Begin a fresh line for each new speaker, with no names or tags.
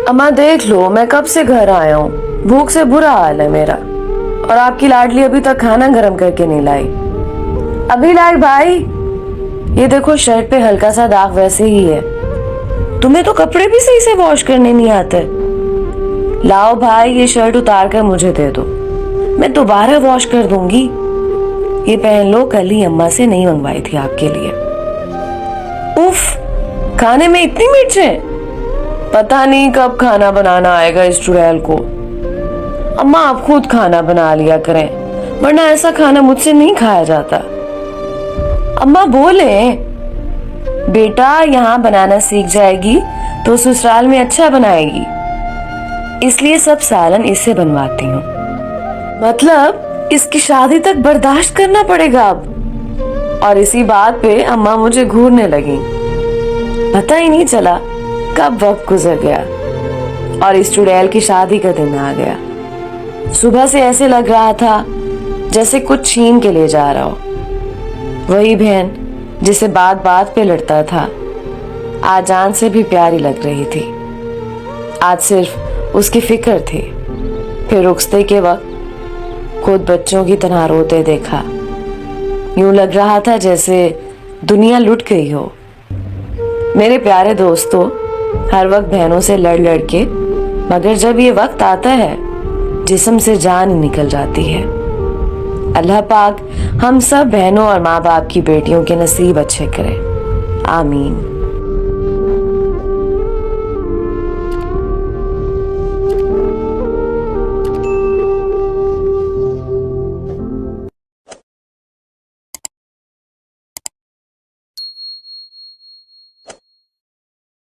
अम्मा देख लो, मैं कब से घर आया हूँ, भूख से बुरा हाल है मेरा। और आपकी लाडली अभी तक खाना गर्म करके नहीं लाई। अभी लाई भाई। ये देखो शर्ट पे हल्का सा दाग वैसे ही है। तुम्हें तो कपड़े भी सही से वॉश करने नहीं आते। लाओ भाई, ये शर्ट उतार कर मुझे दे दो, मैं दोबारा वॉश कर दूंगी। ये पहन लो, कल ही अम्मा से नहीं मंगवाई थी आपके लिए। उफ, खाने में इतनी मिर्चें। पता नहीं कब खाना बनाना आएगा इस चुड़ैल को। अम्मा आप खुद खाना बना लिया करें, वरना ऐसा खाना मुझसे नहीं खाया जाता। अम्मा बोले, बेटा यहाँ बनाना सीख जाएगी तो ससुराल में अच्छा बनाएगी, इसलिए सब सालन इससे बनवाती हूँ। मतलब इसकी शादी तक बर्दाश्त करना पड़ेगा अब। और इसी बात पे अम्मा मुझे घूरने लगी। पता ही नहीं चला कब वक्त गुजर गया और इस चुड़ैल की शादी का दिन आ गया। सुबह से ऐसे लग रहा था जैसे कुछ छीन के ले जा रहा हो। वही बहन जिसे बात बात पे लड़ता था, आज जान से भी प्यारी लग रही थी। आज सिर्फ उसकी फिक्र थी। फिर रुखसते के वक्त खुद बच्चों की तरह रोते देखा। यूं लग रहा था जैसे दुनिया लुट गई हो। मेरे प्यारे दोस्तों, हर वक्त बहनों से लड़ लड़ के, मगर जब ये वक्त आता है जिस्म से जान निकल जाती है। अल्लाह पाक हम सब बहनों और माँ बाप की बेटियों के नसीब अच्छे करे। आमीन।